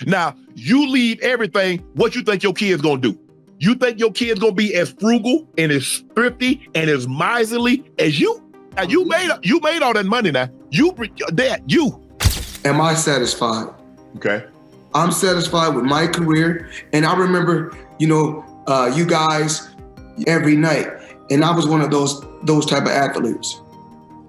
Now, you leave everything, what you think your kid's gonna do? You think your kid's gonna be as frugal and as thrifty and as miserly as you? Now, you made all that money now. You. Am I satisfied? Okay. I'm satisfied with my career. And I remember, you guys every night. And I was one of those type of athletes.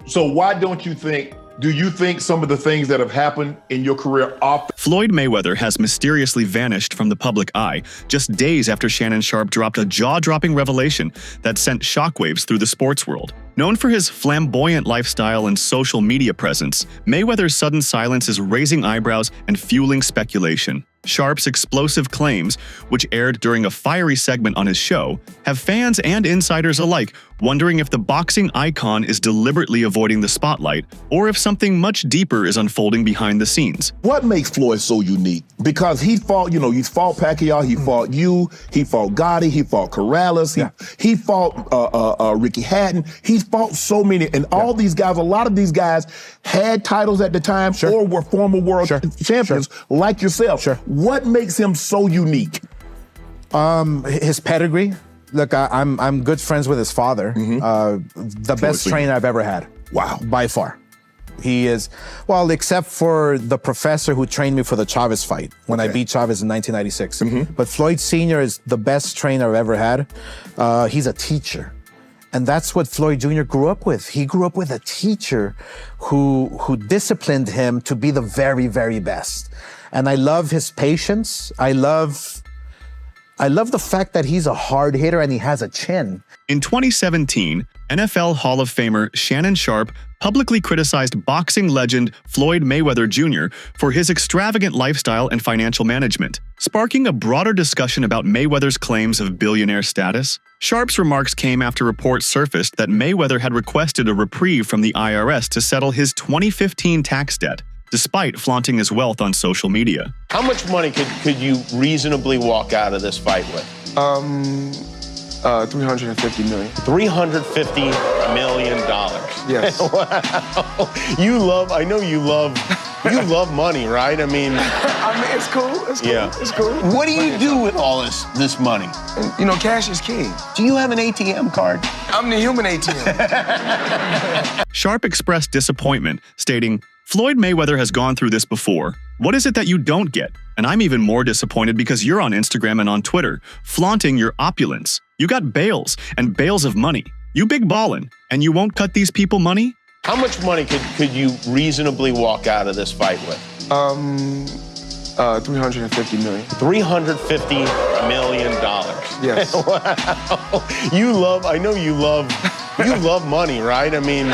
So why do you think some of the things that have happened in your career off? Floyd Mayweather has mysteriously vanished from the public eye just days after Shannon Sharpe dropped a jaw-dropping revelation that sent shockwaves through the sports world. Known for his flamboyant lifestyle and social media presence, Mayweather's sudden silence is raising eyebrows and fueling speculation. Sharpe's explosive claims, which aired during a fiery segment on his show, have fans and insiders alike wondering if the boxing icon is deliberately avoiding the spotlight or if something much deeper is unfolding behind the scenes. What makes Floyd so unique? Because he fought, he fought Pacquiao, he fought you, he fought Gotti, he fought Corrales, he fought Ricky Hatton, he fought so many, and all these guys, a lot of these guys had titles at the time or were former world champions like yourself. What makes him so unique? His pedigree. Look, I'm good friends with his father. The best trainer I've ever had. Wow. By far. He is, well, except for the professor who trained me for the Chavez fight when I beat Chavez in 1996. But Floyd Sr. is the best trainer I've ever had. He's a teacher. And that's what Floyd Jr. grew up with. He grew up with a teacher who disciplined him to be the very, very best. And I love his patience. I love the fact that he's a hard hitter and he has a chin. In 2017, NFL Hall of Famer Shannon Sharpe publicly criticized boxing legend Floyd Mayweather Jr. for his extravagant lifestyle and financial management, sparking a broader discussion about Mayweather's claims of billionaire status. Sharpe's remarks came after reports surfaced that Mayweather had requested a reprieve from the IRS to settle his 2015 tax debt, despite flaunting his wealth on social media. How much money could you reasonably walk out of this fight with? 350 million. $350 million. Yes. Wow. I know you love money, right? I mean, it's cool. It's cool. Yeah. It's cool. What do you do with all this money? And, cash is king. Do you have an ATM card? I'm the human ATM. Sharpe expressed disappointment, stating, "Floyd Mayweather has gone through this before. What is it that you don't get? And I'm even more disappointed because you're on Instagram and on Twitter, flaunting your opulence. You got bales and bales of money. You big ballin', and you won't cut these people money?" How much money could you reasonably walk out of this fight with? 350 million. $350 million. Yes. Wow. I know you love money, right? I mean,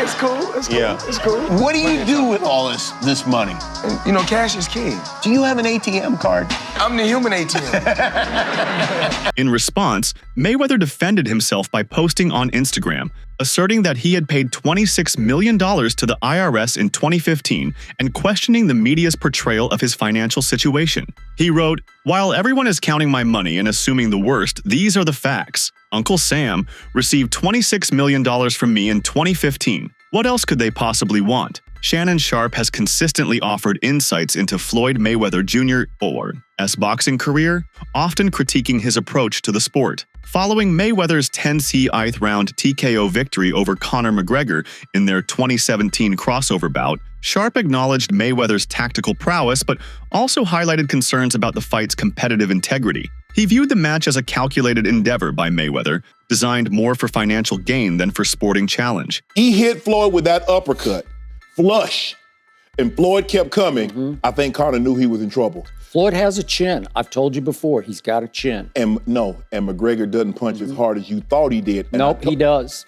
it's cool. It's cool. Yeah. It's cool. What do you do with all this money? And, cash is king. Do you have an ATM card? I'm the human ATM. In response, Mayweather defended himself by posting on Instagram, asserting that he had paid $26 million to the IRS in 2015 and questioning the media's portrayal of his financial situation. He wrote, "While everyone is counting my money and assuming the worst, these are the facts. Uncle Sam received $26 million from me in 2015. What else could they possibly want?" Shannon Sharpe has consistently offered insights into Floyd Mayweather Jr.'s boxing career, often critiquing his approach to the sport. Following Mayweather's 10th round TKO victory over Conor McGregor in their 2017 crossover bout, Sharpe acknowledged Mayweather's tactical prowess but also highlighted concerns about the fight's competitive integrity. He viewed the match as a calculated endeavor by Mayweather, designed more for financial gain than for sporting challenge. He hit Floyd with that uppercut, flush, and Floyd kept coming. I think Conor knew he was in trouble. Floyd has a chin. I've told you before, he's got a chin. And McGregor doesn't punch as hard as you thought he did. And nope, he does.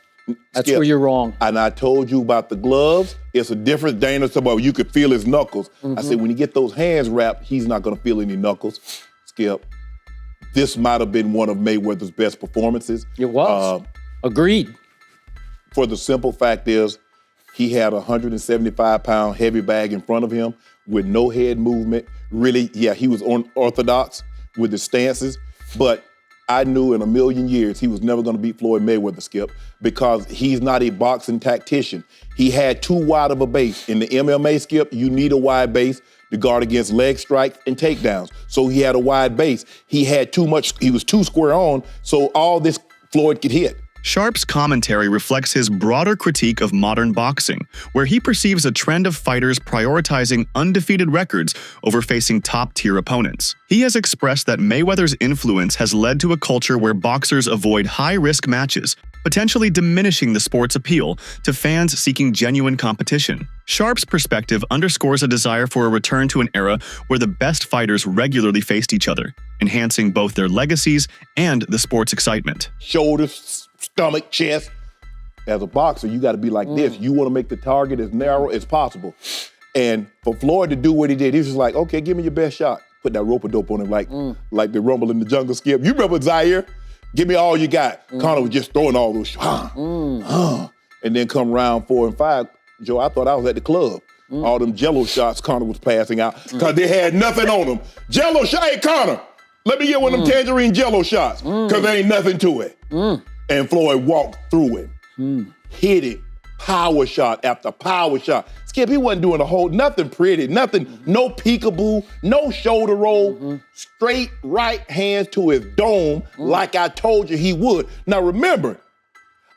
That's Skip, where you're wrong. And I told you about the gloves. It's a difference. Dana said, well, you could feel his knuckles. I said, when you get those hands wrapped, he's not going to feel any knuckles. Skip, this might have been one of Mayweather's best performances. It was. Agreed. For the simple fact is, he had a 175-pound heavy bag in front of him with no head movement. Really, yeah, he was unorthodox with his stances, but I knew in a million years he was never going to beat Floyd Mayweather, Skip, because he's not a boxing tactician. He had too wide of a base. In the MMA, Skip, you need a wide base to guard against leg strikes and takedowns. So he had a wide base. He was too square on, so all this Floyd could hit. Sharpe's commentary reflects his broader critique of modern boxing, where he perceives a trend of fighters prioritizing undefeated records over facing top-tier opponents. He has expressed that Mayweather's influence has led to a culture where boxers avoid high-risk matches, potentially diminishing the sport's appeal to fans seeking genuine competition. Sharpe's perspective underscores a desire for a return to an era where the best fighters regularly faced each other, enhancing both their legacies and the sport's excitement. Shoulders, stomach, chest. As a boxer, you got to be like this. You want to make the target as narrow as possible. And for Floyd to do what he did, he was just like, okay, give me your best shot. Put that rope-a-dope on him like the Rumble in the Jungle skip. You remember Zaire? Give me all you got. Conor was just throwing all those shots. And then come round 4 and 5, Joe, I thought I was at the club. All them Jello shots Conor was passing out because they had nothing on them. Jello shot, hey Conor, let me get one of them tangerine Jello shots because there ain't nothing to it. And Floyd walked through it, hit it, power shot after power shot. Skip, he wasn't doing nothing pretty, nothing, no peekaboo, no shoulder roll, straight right hands to his dome like I told you he would. Now remember,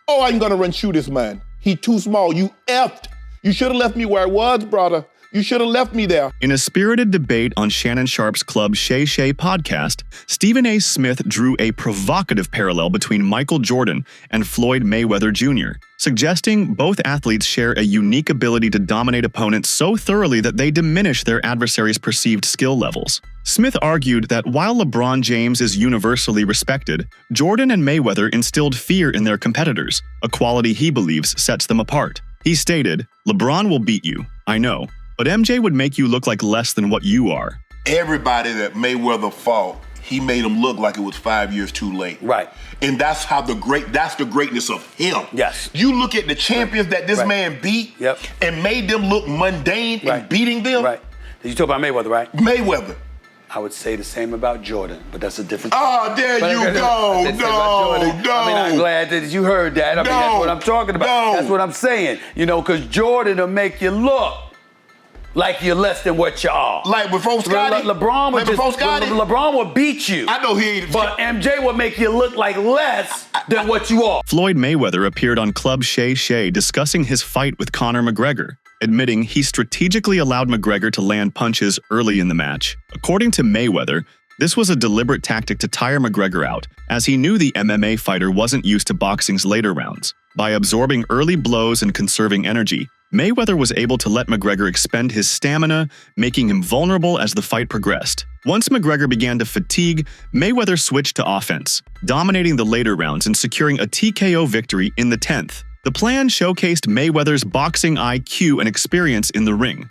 I ain't gonna run shoot this man. He too small, you effed. You should have left me where I was, brother. You should have left me there. In a spirited debate on Shannon Sharpe's Club Shay Shay podcast, Stephen A. Smith drew a provocative parallel between Michael Jordan and Floyd Mayweather Jr., suggesting both athletes share a unique ability to dominate opponents so thoroughly that they diminish their adversaries' perceived skill levels. Smith argued that while LeBron James is universally respected, Jordan and Mayweather instilled fear in their competitors, a quality he believes sets them apart. He stated, "LeBron will beat you, I know. But MJ would make you look like less than what you are." Everybody that Mayweather fought, he made him look like it was 5 years too late. Right. And that's the greatness of him. Yes. You look at the champions that this man beat and made them look mundane in beating them. Right. You talk about Mayweather, right? Mayweather. I would say the same about Jordan, but that's a different. Oh, there you go. No. I mean, I'm glad that you heard that. I mean, that's what I'm talking about. That's what I'm saying. You know, because Jordan will make you look like you're less than what you are. Like before Scotty? LeBron would beat you. I know he ain't. But MJ would make you look like less than what you are. Floyd Mayweather appeared on Club Shay Shay discussing his fight with Conor McGregor, admitting he strategically allowed McGregor to land punches early in the match. According to Mayweather, this was a deliberate tactic to tire McGregor out, as he knew the MMA fighter wasn't used to boxing's later rounds. By absorbing early blows and conserving energy, Mayweather was able to let McGregor expend his stamina, making him vulnerable as the fight progressed. Once McGregor began to fatigue, Mayweather switched to offense, dominating the later rounds and securing a TKO victory in the 10th. The plan showcased Mayweather's boxing IQ and experience in the ring,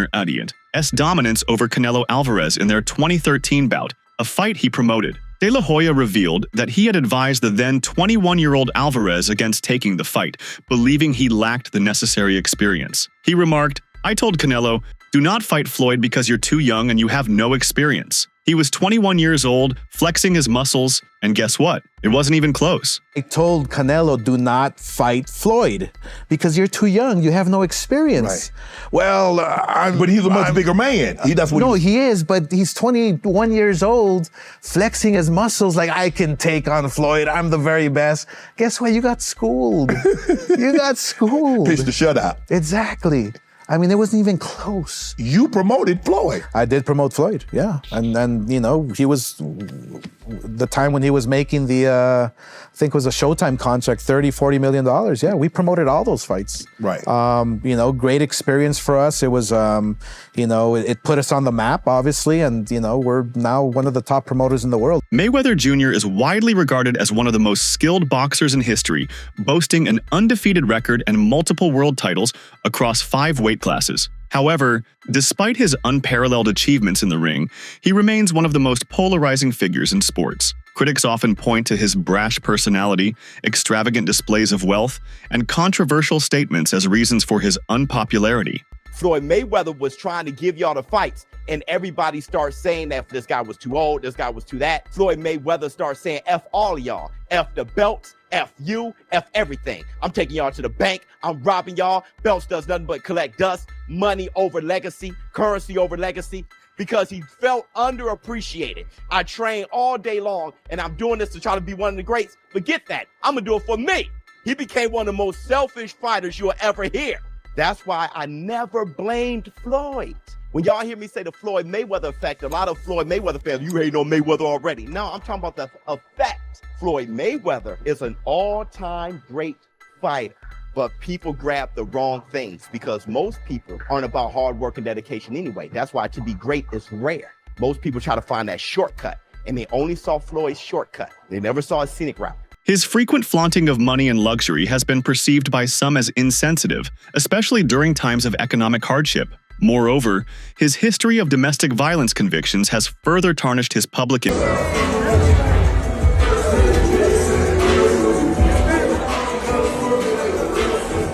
S dominance over Canelo Alvarez in their 2013 bout, a fight he promoted. De La Hoya revealed that he had advised the then 21-year-old Alvarez against taking the fight, believing he lacked the necessary experience. He remarked, "I told Canelo, do not fight Floyd because you're too young and you have no experience." He was 21 years old, flexing his muscles, and guess what? It wasn't even close. I told Canelo, do not fight Floyd because you're too young. You have no experience. Right. Well, but he's a much bigger man. He is, but he's 21 years old, flexing his muscles like, I can take on Floyd. I'm the very best. Guess what? You got schooled. You got schooled. Pitched the shutout. Exactly. I mean, it wasn't even close. You promoted Floyd. I did promote Floyd, yeah. And you know, he was, the time when he was making the, I think it was a Showtime contract, $30-40 million. Yeah, we promoted all those fights. Right. You know, great experience for us. It was, you know, it put us on the map, obviously, and, you know, we're now one of the top promoters in the world. Mayweather Jr. is widely regarded as one of the most skilled boxers in history, boasting an undefeated record and multiple world titles across 5 weight classes. However, despite his unparalleled achievements in the ring, he remains one of the most polarizing figures in sports. Critics often point to his brash personality, extravagant displays of wealth, and controversial statements as reasons for his unpopularity. Floyd Mayweather was trying to give y'all the fights, and everybody starts saying that this guy was too old, this guy was too that. Floyd Mayweather starts saying, F all of y'all. F the belts, F you, F everything. I'm taking y'all to the bank. I'm robbing y'all. Belts does nothing but collect dust. Money over legacy. Currency over legacy. because he felt underappreciated. I train all day long, and I'm doing this to try to be one of the greats. Forget that. I'm going to do it for me. He became one of the most selfish fighters you'll ever hear. That's why I never blamed Floyd. When y'all hear me say the Floyd Mayweather effect, a lot of Floyd Mayweather fans, you hating on Mayweather already. No, I'm talking about the effect. Floyd Mayweather is an all-time great fighter, but people grab the wrong things because most people aren't about hard work and dedication anyway. That's why to be great is rare. Most people try to find that shortcut, and they only saw Floyd's shortcut. They never saw his scenic route. His frequent flaunting of money and luxury has been perceived by some as insensitive, especially during times of economic hardship. Moreover, his history of domestic violence convictions has further tarnished his public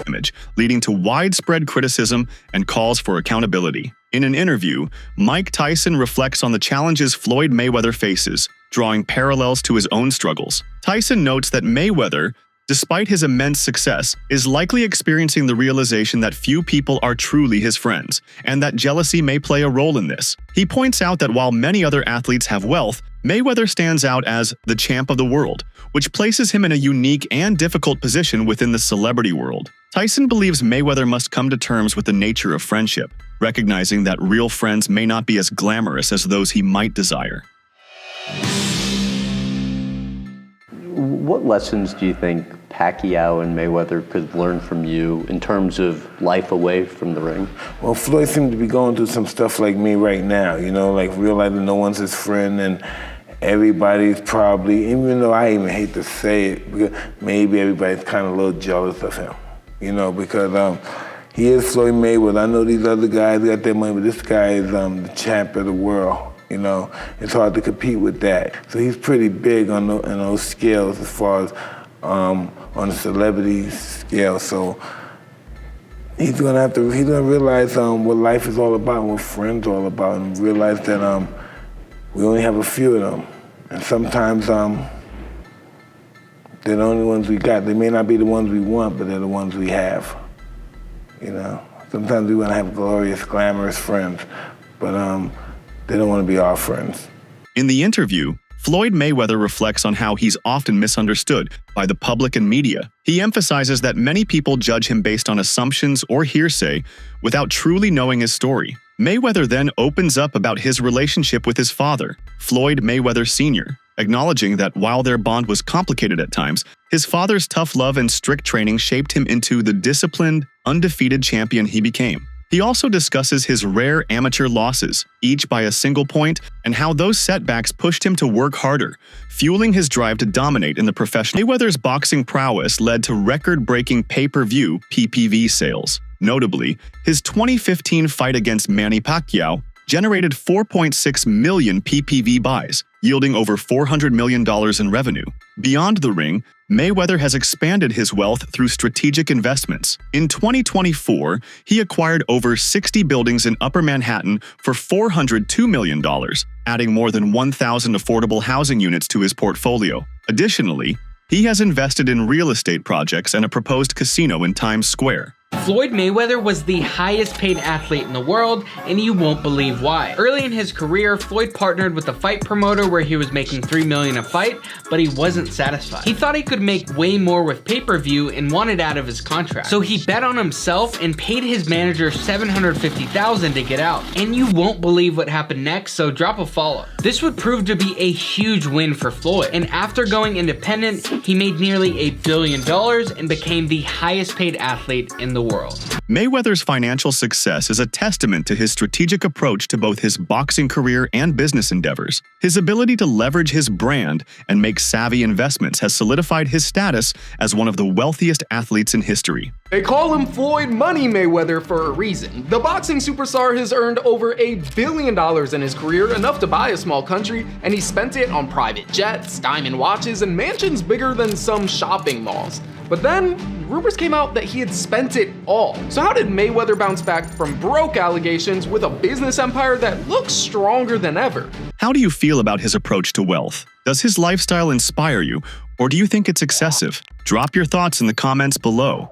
image, leading to widespread criticism and calls for accountability. In an interview, Mike Tyson reflects on the challenges Floyd Mayweather faces, drawing parallels to his own struggles. Tyson notes that Mayweather, despite his immense success, is likely experiencing the realization that few people are truly his friends, and that jealousy may play a role in this. He points out that while many other athletes have wealth, Mayweather stands out as the champ of the world, which places him in a unique and difficult position within the celebrity world. Tyson believes Mayweather must come to terms with the nature of friendship, recognizing that real friends may not be as glamorous as those he might desire. What lessons do you think Pacquiao and Mayweather could learn from you in terms of life away from the ring? Well, Floyd seemed to be going through some stuff like me right now, you know, like realizing no one's his friend and everybody's probably, even though I even hate to say it, because maybe everybody's kind of a little jealous of him, you know, because he is Floyd Mayweather. I know these other guys got their money, but this guy is the champ of the world. You know, it's hard to compete with that. So he's pretty big on those scales as far as on the celebrity scale. So he's gonna realize what life is all about and what friends are all about, and realize that we only have a few of them. And sometimes they're the only ones we got. They may not be the ones we want, but they're the ones we have. You know, sometimes we wanna have glorious, glamorous friends, but they don't want to be our friends. In the interview, Floyd Mayweather reflects on how he's often misunderstood by the public and media. He emphasizes that many people judge him based on assumptions or hearsay without truly knowing his story. Mayweather then opens up about his relationship with his father, Floyd Mayweather Sr., acknowledging that while their bond was complicated at times, his father's tough love and strict training shaped him into the disciplined, undefeated champion he became. He also discusses his rare amateur losses, each by a single point, and how those setbacks pushed him to work harder, fueling his drive to dominate in the professional. Mayweather's boxing prowess led to record-breaking pay-per-view (PPV) sales. Notably, his 2015 fight against Manny Pacquiao generated 4.6 million PPV buys, yielding over $400 million in revenue. Beyond the ring, Mayweather has expanded his wealth through strategic investments. In 2024, he acquired over 60 buildings in Upper Manhattan for $402 million, adding more than 1,000 affordable housing units to his portfolio. Additionally, he has invested in real estate projects and a proposed casino in Times Square. Floyd Mayweather was the highest paid athlete in the world, and you won't believe why. Early in his career, Floyd partnered with a fight promoter where he was making $3 million a fight, but he wasn't satisfied. He thought he could make way more with pay-per-view and wanted out of his contract. So he bet on himself and paid his manager $750,000 to get out. And you won't believe what happened next, so drop a follow. This would prove to be a huge win for Floyd, and after going independent, he made nearly $1 billion and became the highest paid athlete in the world. Mayweather's financial success is a testament to his strategic approach to both his boxing career and business endeavors. His ability to leverage his brand and make savvy investments has solidified his status as one of the wealthiest athletes in history. They call him Floyd Money Mayweather for a reason. The boxing superstar has earned over $1 billion in his career, enough to buy a small country, and he spent it on private jets, diamond watches, and mansions bigger than some shopping malls. But then, rumors came out that he had spent it all. So how did Mayweather bounce back from broke allegations with a business empire that looks stronger than ever? How do you feel about his approach to wealth? Does his lifestyle inspire you, or do you think it's excessive? Drop your thoughts in the comments below.